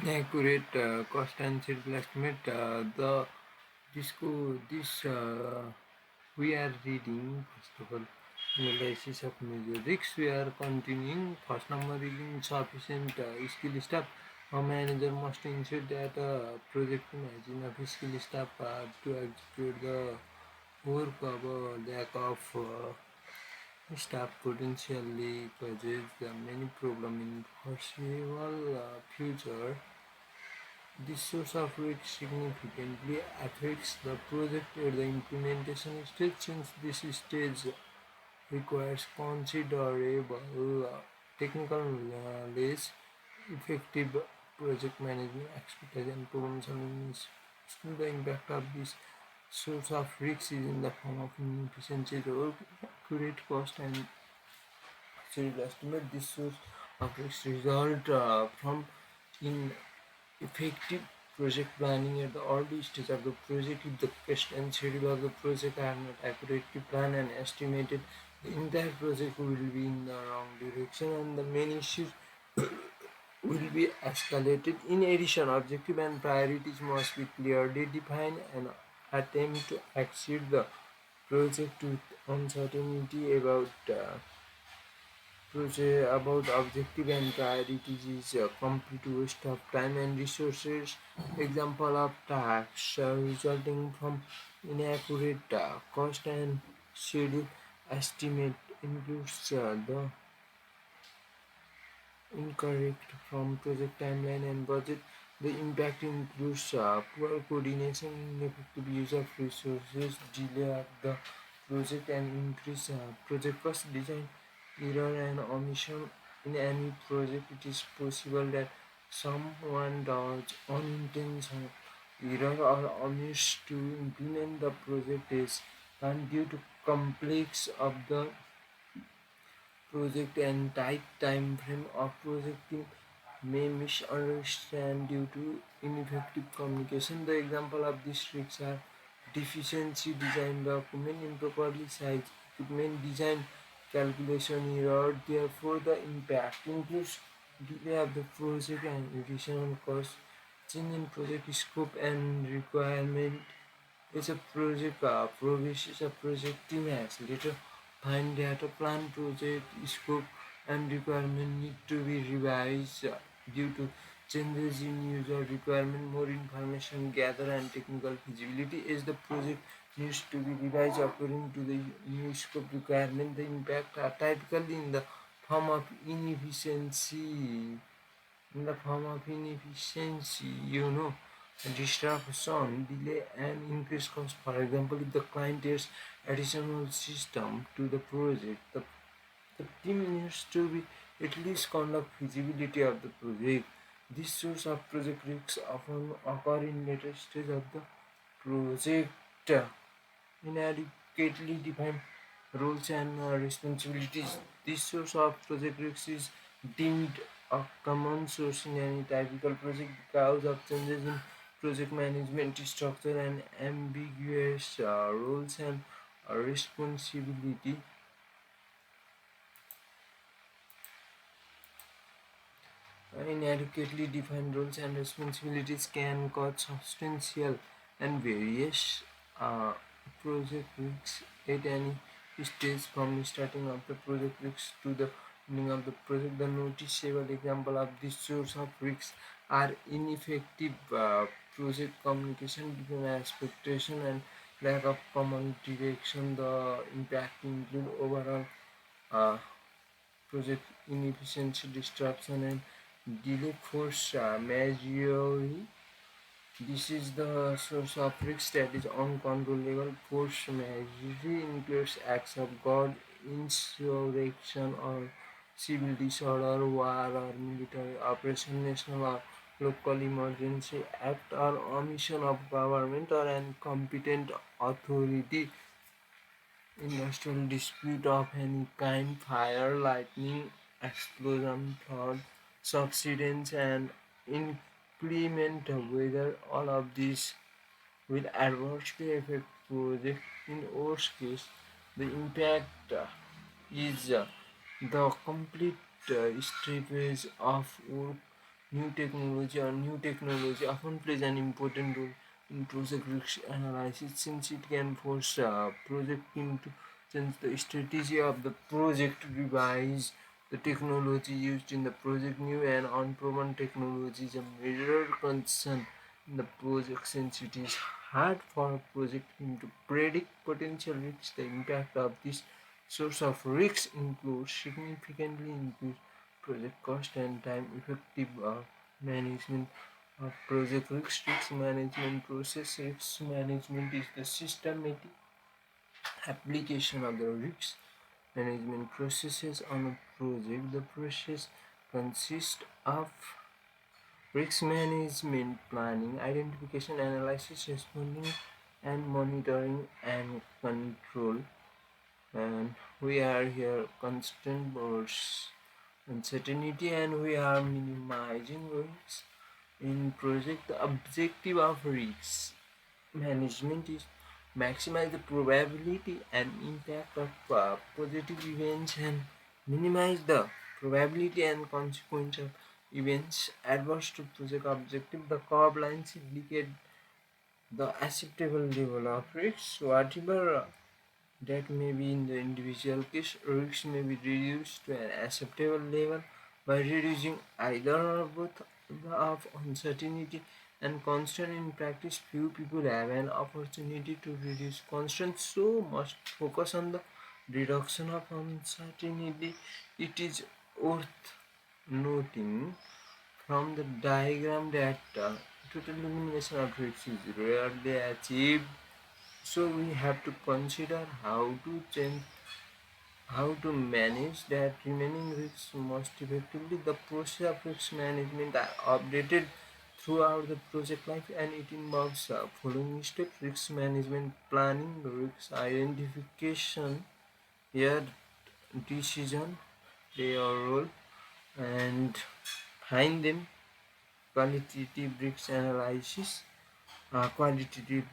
Inaccurate cost and schedule estimate. The this co- this We are reading first of all analysis of major risks. We are continuing. First number is insufficient skill staff. A manager must ensure that a project has enough skill staff to execute the work. Of lack of staff potentially causes many problems in foreseeable future. This source of risk significantly affects the project at the implementation stage, since this stage requires considerable technical knowledge, effective project management expertise, and problem-solving skills. The impact of this source of risk is in the form of inefficiency, or accurate cost and schedule estimate. This source of risk result from ineffective project planning at the early stage of the project. If the cost and schedule of the project are not accurately planned and estimated, the entire project will be in the wrong direction and the main issues will be escalated. In addition, objective and priorities must be clearly defined and attempt to exceed the project with uncertainty about objective and priorities is a complete waste of time and resources. Example of tasks resulting from inaccurate cost and schedule estimate includes the incorrect from project timeline and budget. The impact includes poor coordination, ineffective use of resources, delay of the project, and increase project cost. Design error and omission. In any project, it is possible that someone does unintentional error or omits to implement the project is, and due to complex of the project and tight time frame of projecting may misunderstand due to ineffective communication. The example of these risks are deficiency design document, improperly sized equipment, design calculation error. Therefore, the impact includes delay of the project and additional cost, change in project scope and requirement. As a project progresses, a project team has later find that a plan, project scope and requirement need to be revised due to changes in user requirement, more information gather and technical feasibility. As the project needs to be revised according to the new scope requirement, the impact are typically form of inefficiency in the form of inefficiency, disruption, delay, and increased cost. For example, if the client adds additional system to the project, the team needs to be at least conduct feasibility of the project. This source of project risks often occur in later stage of the project. Inadequately defined roles and responsibilities. This source of project risks is deemed a common source in any typical project because of changes in project management structure and ambiguous roles and responsibility. Inadequately defined roles and responsibilities can cause substantial and various uh, project risks at any stage, from starting of the project risks to the ending of the project. The noticeable example of this source of risks are ineffective project communication between expectation and lack of common direction. The impact include overall uh, project inefficiency, disruption, and delay. Force majeure. This is the source of risk that is uncontrollable. Force majeure includes acts of God, insurrection, or civil disorder, war or military operation, national or local emergency act, or omission of government or incompetent authority. Industrial dispute of any kind, fire, lightning, explosion, flood, subsidence, and inclement weather, all of these will adversely affect project. In worst case, the impact is the complete strippage of work, New technology often plays an important role in project risk analysis since it can force a project team to change the strategy of the project, revise the technology used in the project. New and unproven technology is a major concern in the project since it is hard for a project team to predict potential risks. The impact of this source of risks includes significantly increased project cost and time effective management of project risk. Risk management process. Risk management is the systematic application of the risk management processes on a project. The process consists of risk management planning, identification, analysis, responding, and monitoring and control. And we are here constant boards uncertainty, and we are minimizing risks in project. The objective of risk management is maximize the probability and impact of positive events and minimize the probability and consequence of events adverse to project objective. The curve lines indicate the acceptable level of risk. Whatever that may be in the individual case, risks may be reduced to an acceptable level by reducing either or both of uncertainty and constant. In practice, few people have an opportunity to reduce constant, so must focus on the reduction of uncertainty. It is worth noting from the diagram that total elimination of risks is rarely achieved, so we have to consider how to manage that remaining risks most effectively. The process of risk management are updated throughout the project life, and it involves following steps: risk management planning, risk identification, here decision play a role, and find them qualitative risk analysis, quantitative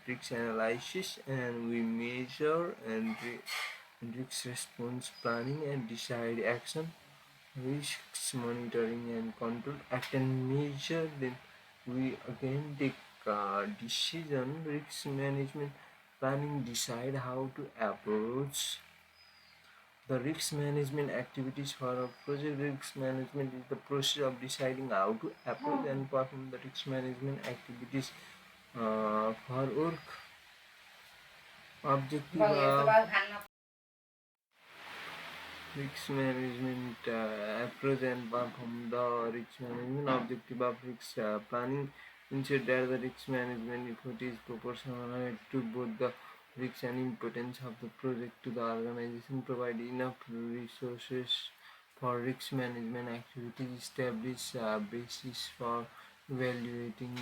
risk analysis, and we measure and risk response planning and decide action. Risks monitoring and control, act and measure, then we again take decision. Risk management planning, decide how to approach the risk management activities for a project. Risk management is the process of deciding how to approach and perform the risk management activities for work. Objective of risk management approach and perform the risk management. Objective of risk planning, ensure that the risk management effort is proportional to both the risk and importance of the project to the organization. Provide enough resources for risk management activities. Establish basis for evaluating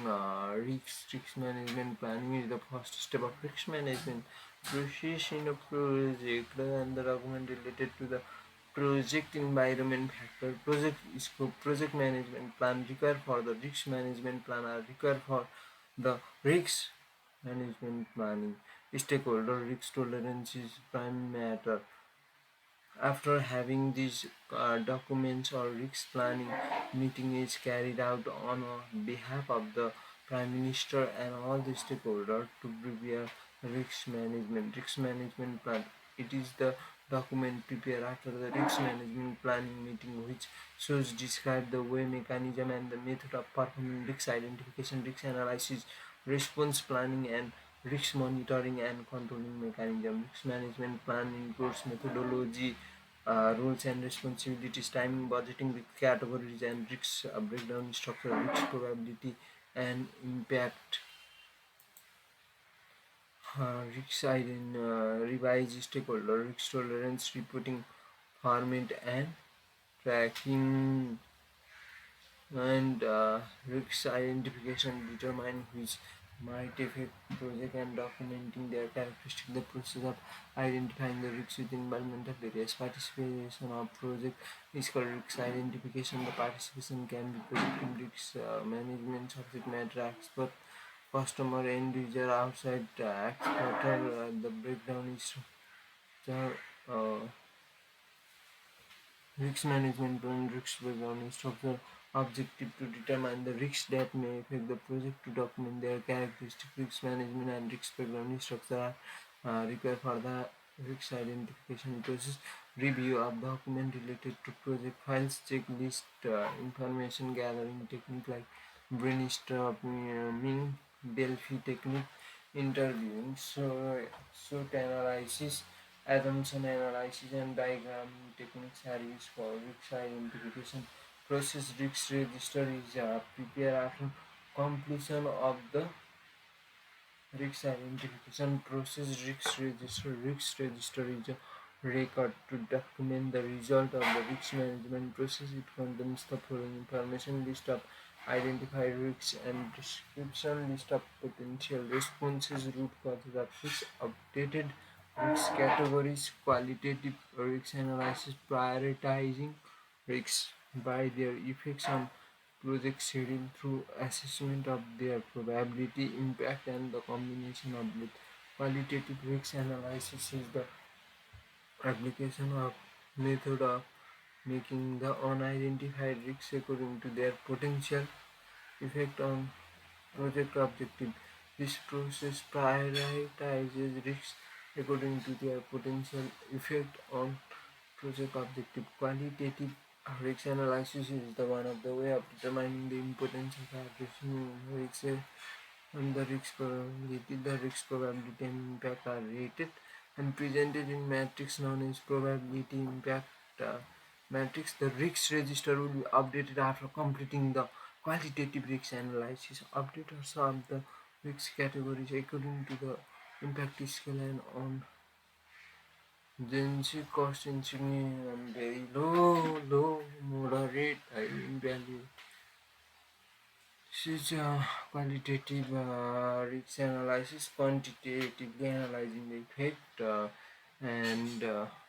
risks. Risk management planning is the first step of risk management process in a project, and the document related to the project environment factor. Project scope. Project management plan required for the risk management plan are required for the risk management planning. Stakeholder risk tolerance is prime matter. After having these documents or risk planning meeting is carried out on behalf of the Prime Minister and all the stakeholders to prepare risk management plan. It is the document prepared after the risk management planning meeting which shows describe the way, mechanism, and the method of performing risk identification, risk analysis, response planning, and risk monitoring and controlling mechanism. Risk management plan includes methodology, roles and responsibilities, timing, budgeting, risk categories, and risk breakdown structure, risk probability and impact, revise stakeholder risk tolerance reporting format and tracking, and risk identification, determine which might affect project and documenting their characteristics. The process of identifying the risks with environmental various participation of project is called risk identification. The participation can be project team, risk management, subject matter expert, customer, end user, outside expert. The breakdown is uh, Risk management plan risk background structure objective to determine the risks that may affect the project to document their characteristic risk management and risk background structure are required for the risk identification process review of document related to project files checklist information gathering technique like brainstorming Delphi technique interviewing SWOT analysis assumption analysis and diagram techniques are used for risk identification process. Risk register is prepared after completion of the risk identification process. Risk register is a record to document the result of the risk management process. It contains the following information: list of identified risks and description, list of potential responses, root causes of risks, updated risk categories, qualitative risk analysis, prioritizing risks by their effects on project schedule through assessment of their probability, impact, and the combination of both. Qualitative risk analysis is the application of method of making the unidentified risks according to their potential effect on project objective. This process prioritizes risks according to their potential effect on project objective. Qualitative risk analysis is the one of the way of determining the importance of addressing risks and the risk probability. The risk probability and impact are rated and presented in matrix known as probability impact matrix. The risk register will be updated after completing the qualitative risk analysis. Updaters of the risk categories according to the impact scale and on Agency cost insignificant, very low, moderate, high value. This is qualitative risk analysis, quantitatively analyzing the effect and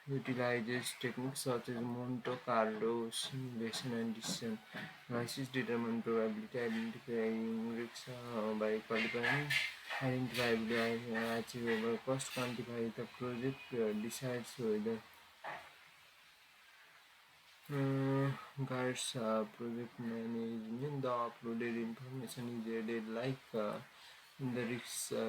utilizes techniques such as Monte Carlo simulation and decision analysis, determine probability, identifying risks by qualifying, identify achievable cost, quantify the project, decides whether guides project management. The uploaded information is added like in the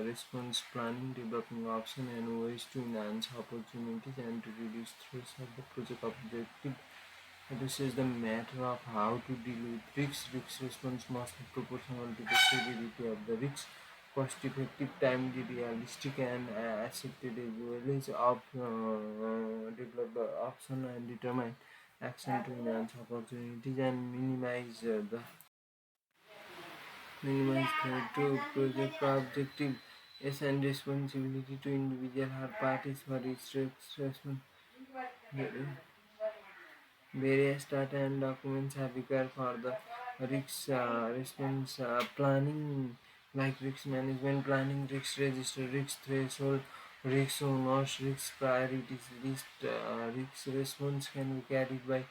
response planning, developing option and ways to enhance opportunities and to reduce threats of the project objective. This is the matter of how to deal with risks. Risk response must be proportional to the severity of the risk, cost effective, timely, realistic, and accepted as well as develop the option and determine action to enhance opportunities and minimize threat to project objective. Yes, and responsibility to individual or parties for its response. Various data and documents are required for the risk response planning, like risk management planning, risk register, risk threshold, risk owners, risk priorities list. Risk response can be carried by